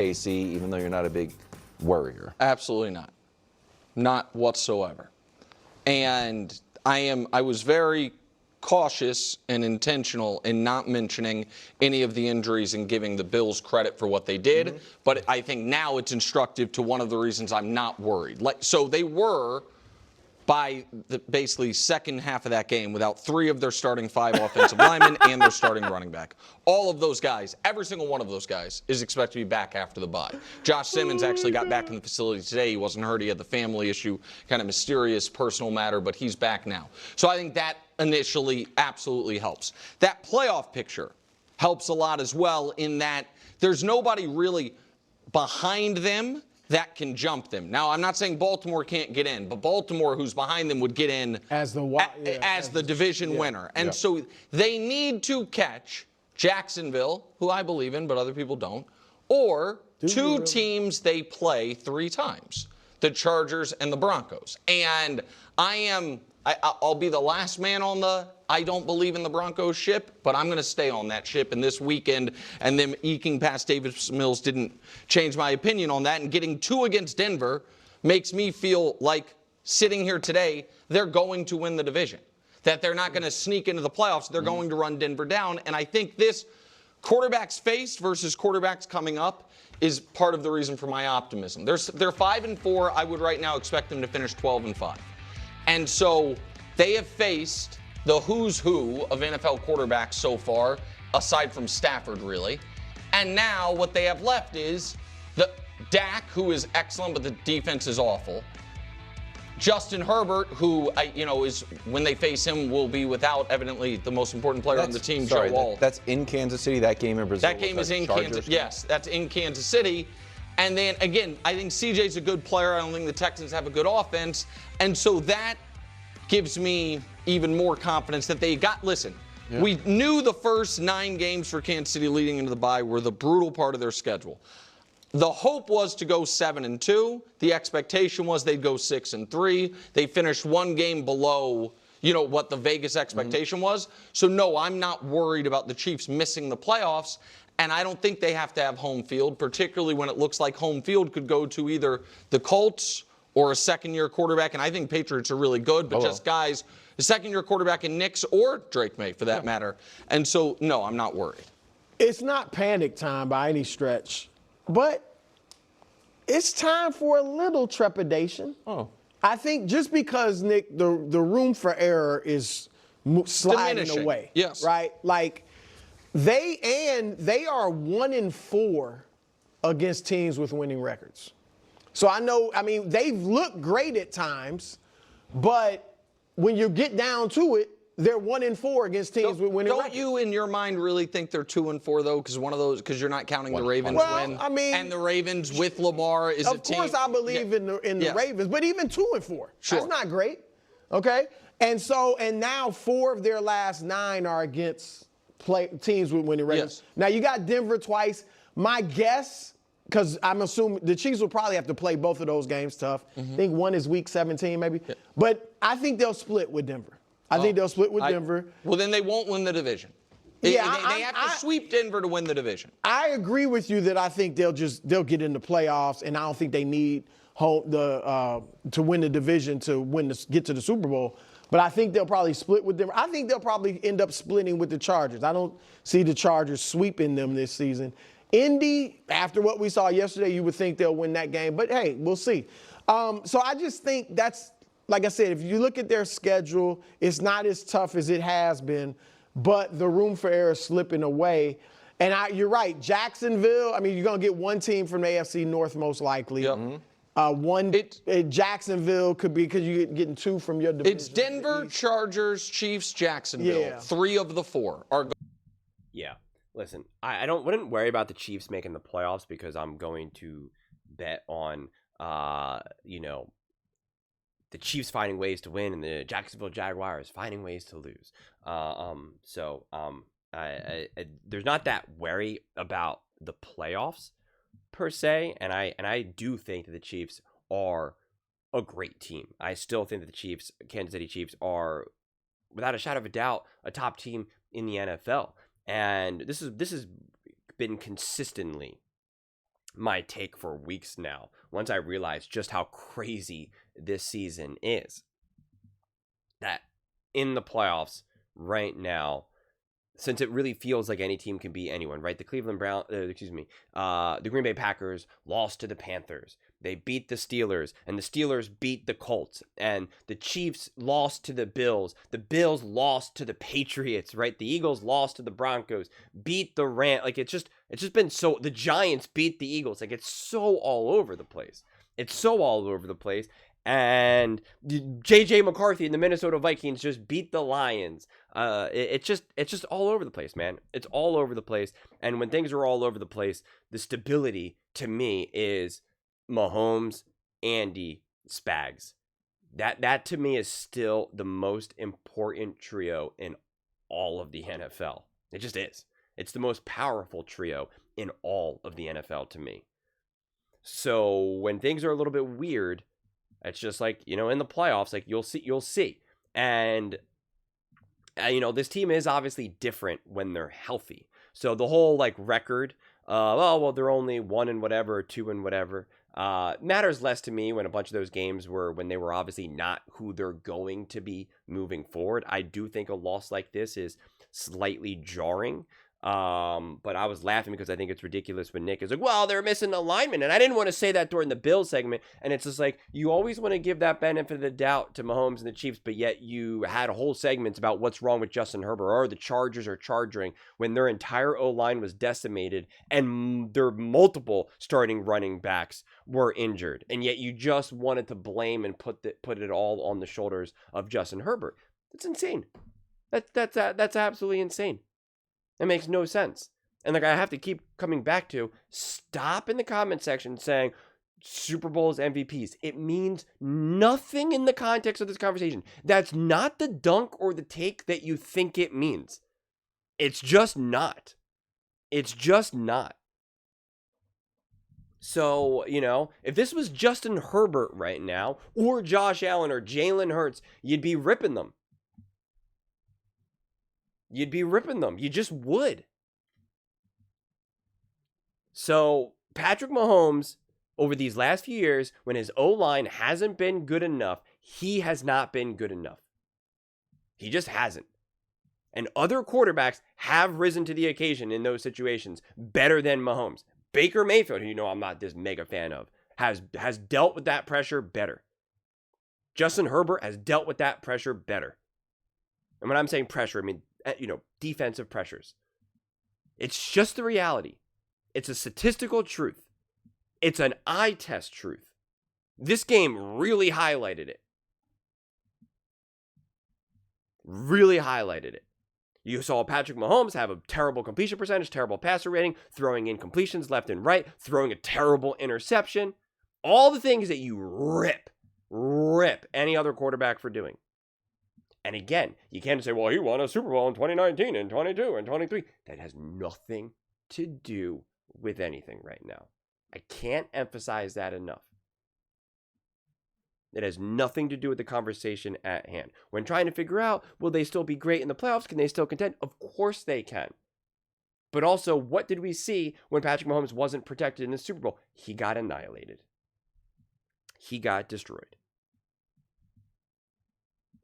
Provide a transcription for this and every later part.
AC, even though you're not a big worrier? Absolutely not. Not whatsoever. And I was very cautious and intentional in not mentioning any of the injuries and giving the Bills credit for what they did. Mm-hmm. But I think now it's instructive to one of the reasons I'm not worried. So they were, by the basically second half of that game, without 3 of their starting 5 offensive linemen and their starting running back. All of those guys, every single one of those guys, is expected to be back after the bye. Josh Simmons actually got back in the facility today. He wasn't hurt. He had the family issue, kind of mysterious personal matter, but he's back now. So I think that initially absolutely helps. That playoff picture helps a lot as well, in that there's nobody really behind them that can jump them. Now, I'm not saying Baltimore can't get in, but Baltimore, who's behind them, would get in as the division winner. And so they need to catch Jacksonville, who I believe in, but other people don't, or two teams they play 3 times, the Chargers and the Broncos. And I'll be the last man on the I don't believe in the Broncos ship, but I'm going to stay on that ship. And this weekend, and them eking past Davis Mills didn't change my opinion on that. And getting 2 against Denver makes me feel like, sitting here today, they're going to win the division. That they're not going to sneak into the playoffs. They're going to run Denver down. And I think this quarterbacks faced versus quarterbacks coming up is part of the reason for my optimism. They're 5-4. I would right now expect them to finish 12-5. And so they have faced the who's who of NFL quarterbacks so far, aside from Stafford, really. And now what they have left is the Dak, who is excellent, but the defense is awful. Justin Herbert, who, is, when they face him, will be without, evidently, the most important player on the team, Joe Wall. That's in Kansas City. That game in Brazil. That game is in Kansas. Yes, that's in Kansas City. And then, again, I think CJ's a good player. I don't think the Texans have a good offense. And so that gives me even more confidence that they got, we knew the first 9 games for Kansas City leading into the bye were the brutal part of their schedule. The hope was to go 7-2. The expectation was they'd go 6-3. They finished 1 game below, what the Vegas expectation was. So, no, I'm not worried about the Chiefs missing the playoffs. And I don't think they have to have home field, particularly when it looks like home field could go to either the Colts or a second-year quarterback. And I think Patriots are really good, but just guys, a second-year quarterback in Knicks or Drake May, for that matter. And so, no, I'm not worried. It's not panic time by any stretch, but it's time for a little trepidation. I think just because, Nick, the room for error is sliding diminishing away. Yes. Right? Like, they are 1-4 against teams with winning records. So they've looked great at times, but when you get down to it, they're 1-4 against teams with winning records. Don't you, in your mind, really think they're 2-4 though? Because you're not counting the Ravens win. And the Ravens with Lamar is a team. Of course, I believe in the Ravens, but even 2-4, that's not great. Okay, and now 4 of their last 9 are against teams with winning records. Now you got Denver twice. My guess, because I'm assuming the Chiefs will probably have to play both of those games tough. I think one is week 17 maybe. But I think they'll split with Denver. I think they'll split with Denver. Well, then they won't win the division. They have to sweep Denver to win the division. I agree with you that I think they'll get in the playoffs, and I don't think they need to win the division to get to the Super Bowl. But I think they'll probably split with them. I think they'll probably end up splitting with the Chargers. I don't see the Chargers sweeping them this season. Indy, after what we saw yesterday, you would think they'll win that game. But, hey, we'll see. So I just think that's, like I said, if you look at their schedule, it's not as tough as it has been. But the room for error is slipping away. And you're right, Jacksonville, you're going to get 1 team from the AFC North most likely. Jacksonville could be because you're getting 2 from your division. It's Denver, Chargers, Chiefs, Jacksonville. 3 of the 4 are. Yeah. Listen, I wouldn't worry about the Chiefs making the playoffs because I'm going to bet on, the Chiefs finding ways to win and the Jacksonville Jaguars finding ways to lose. There's not that worry about the playoffs per se, and I do think that the Chiefs are a great team. I still think that the Kansas City Chiefs are, without a shadow of a doubt, a top team in the NFL. And this has been consistently my take for weeks now, once I realized just how crazy this season is, that in the playoffs right now, since it really feels like any team can beat anyone, right? The the Green Bay Packers lost to the Panthers. They beat the Steelers, and the Steelers beat the Colts, and the Chiefs lost to the Bills. The Bills lost to the Patriots, right? The Eagles lost to the Broncos, beat the Rams. Like, it's just been so, the Giants beat the Eagles. Like, it's so all over the place. It's so all over the place. And J.J. McCarthy and the Minnesota Vikings just beat the Lions. It's just all over the place, man. It's all over the place. And when things are all over the place, the stability to me is Mahomes, Andy, Spags. That to me is still the most important trio in all of the NFL. It just is. It's the most powerful trio in all of the NFL to me. So when things are a little bit weird, it's just like, in the playoffs, like you'll see. And, this team is obviously different when they're healthy. So the whole like record, they're only 1 and whatever, 2 and whatever, matters less to me when a bunch of those games were when they were obviously not who they're going to be moving forward. I do think a loss like this is slightly jarring. But I was laughing because I think it's ridiculous when Nick is like, well, they're missing alignment. And I didn't want to say that during the Bills segment. And it's just like, you always want to give that benefit of the doubt to Mahomes and the Chiefs, but yet you had whole segments about what's wrong with Justin Herbert, or the Chargers are charging, when their entire O-line was decimated and their multiple starting running backs were injured. And yet you just wanted to blame and put it all on the shoulders of Justin Herbert. That's insane. That's absolutely insane. It makes no sense. And like I have to keep coming back to, stop in the comment section saying Super Bowls MVPs. It means nothing in the context of this conversation. That's not the dunk or the take that you think it means. It's just not. It's just not. So, if this was Justin Herbert right now, or Josh Allen or Jalen Hurts, you'd be ripping them. You'd be ripping them. You just would. So, Patrick Mahomes, over these last few years, when his O-line hasn't been good enough, he has not been good enough. He just hasn't. And other quarterbacks have risen to the occasion in those situations better than Mahomes. Baker Mayfield, who I'm not this mega fan of, has dealt with that pressure better. Justin Herbert has dealt with that pressure better. And when I'm saying pressure, I mean, defensive pressures. It's just the reality. It's a statistical truth. It's an eye test truth. This game really highlighted it. Really highlighted it. You saw Patrick Mahomes have a terrible completion percentage, terrible passer rating, throwing incompletions left and right, throwing a terrible interception. All the things that you rip any other quarterback for doing. And again, you can't say, well, he won a Super Bowl in 2019 and 22 and 23. That has nothing to do with anything right now. I can't emphasize that enough. It has nothing to do with the conversation at hand. When trying to figure out, will they still be great in the playoffs? Can they still contend? Of course they can. But also, what did we see when Patrick Mahomes wasn't protected in the Super Bowl? He got annihilated. He got destroyed.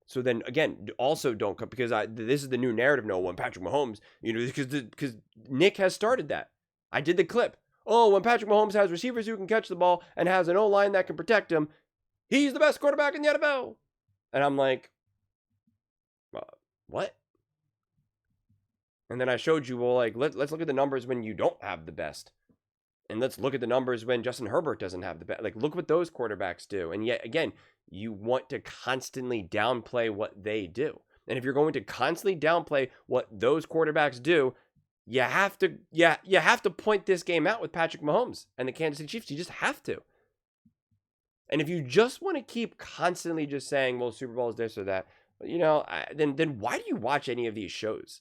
So then, again, also don't come, because this is the new narrative. No, when Patrick Mahomes, because Nick has started that. I did the clip. Oh, when Patrick Mahomes has receivers who can catch the ball and has an O-line that can protect him, he's the best quarterback in the NFL. And I'm like, what? And then I showed you, well, like, let's look at the numbers when you don't have the best. And let's look at the numbers when Justin Herbert doesn't have the best. Like, look what those quarterbacks do. And yet, again, you want to constantly downplay what they do. And if you're going to constantly downplay what those quarterbacks do, you have to point this game out with Patrick Mahomes and the Kansas City Chiefs. You just have to. And if you just want to keep constantly just saying, well, Super Bowl is this or that, then why do you watch any of these shows?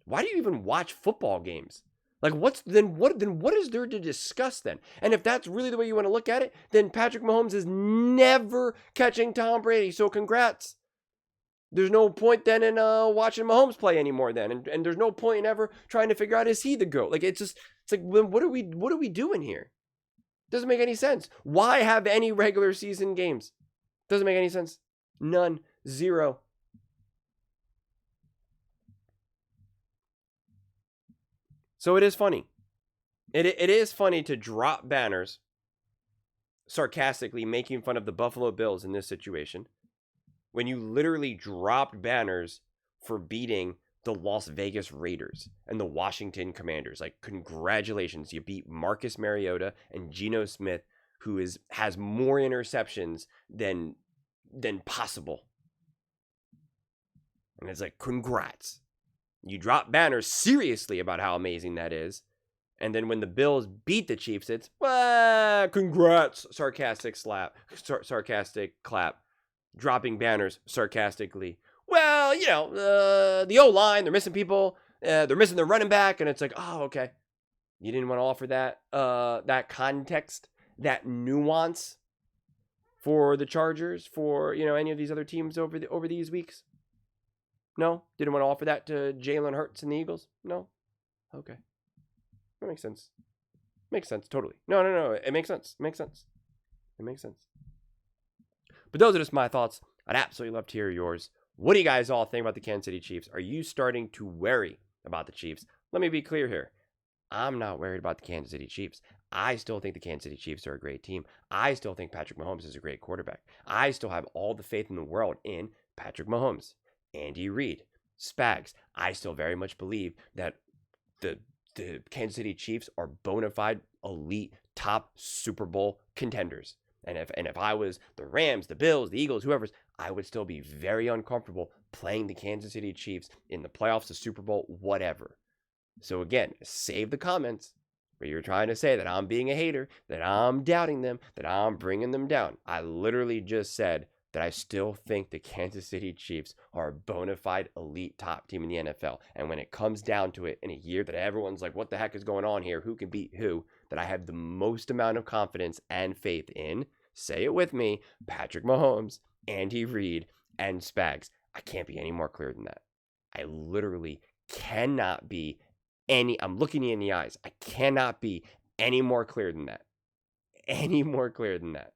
Why do you even watch football games? Like, what is there to discuss then? And if that's really the way you want to look at it, then Patrick Mahomes is never catching Tom Brady. So congrats. There's no point then in watching Mahomes play anymore then. And there's no point in ever trying to figure out, is he the GOAT? Like, it's like, what are we doing here? Doesn't make any sense. Why have any regular season games? Doesn't make any sense. None. Zero. So it is funny. It is funny to drop banners sarcastically making fun of the Buffalo Bills in this situation when you literally dropped banners for beating the Las Vegas Raiders and the Washington Commanders. Like, congratulations, you beat Marcus Mariota and Geno Smith, who has more interceptions than possible. And it's like, congrats. You drop banners seriously about how amazing that is. And then when the Bills beat the Chiefs, it's, well, congrats, sarcastic clap, dropping banners sarcastically. Well, you know, the O-line, they're missing people, they're missing their running back, and it's like, oh, okay. You didn't want to offer that context, that nuance for the Chargers, for, you know, any of these other teams over these weeks? No? Didn't want to offer that to Jalen Hurts and the Eagles? No? Okay. That makes sense. Makes sense, totally. No. It makes sense. It makes sense. But those are just my thoughts. I'd absolutely love to hear yours. What do you guys all think about the Kansas City Chiefs? Are you starting to worry about the Chiefs? Let me be clear here. I'm not worried about the Kansas City Chiefs. I still think the Kansas City Chiefs are a great team. I still think Patrick Mahomes is a great quarterback. I still have all the faith in the world in Patrick Mahomes, Andy Reid, Spags. I still very much believe that the Kansas City Chiefs are bona fide, elite, top Super Bowl contenders. And if I was the Rams, the Bills, the Eagles, whoever's, I would still be very uncomfortable playing the Kansas City Chiefs in the playoffs, the Super Bowl, whatever. So again, save the comments where you're trying to say that I'm being a hater, that I'm doubting them, that I'm bringing them down. I literally just said that I still think the Kansas City Chiefs are a bona fide elite top team in the NFL. And when it comes down to it, in a year that everyone's like, what the heck is going on here? Who can beat who? That I have the most amount of confidence and faith in, say it with me, Patrick Mahomes, Andy Reid, and Spags. I can't be any more clear than that. I literally cannot be I'm looking you in the eyes. I cannot be any more clear than that. Any more clear than that.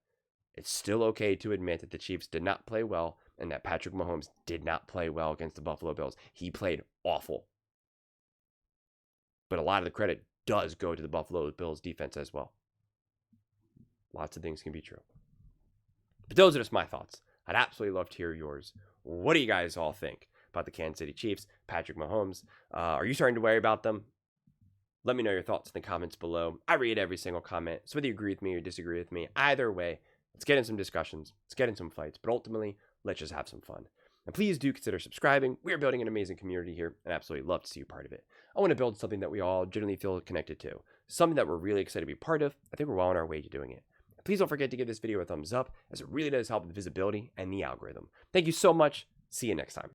It's still okay to admit that the Chiefs did not play well and that Patrick Mahomes did not play well against the Buffalo Bills. He played awful. But a lot of the credit does go to the Buffalo Bills defense as well. Lots of things can be true. But those are just my thoughts. I'd absolutely love to hear yours. What do you guys all think about the Kansas City Chiefs, Patrick Mahomes? Are you starting to worry about them? Let me know your thoughts in the comments below. I read every single comment, so whether you agree with me or disagree with me, either way, let's get in some discussions, let's get in some fights, but ultimately, let's just have some fun. And please do consider subscribing. We are building an amazing community here, and I absolutely love to see you part of it. I want to build something that we all generally feel connected to, something that we're really excited to be part of. I think we're well on our way to doing it. Please don't forget to give this video a thumbs up, as it really does help with visibility and the algorithm. Thank you so much. See you next time.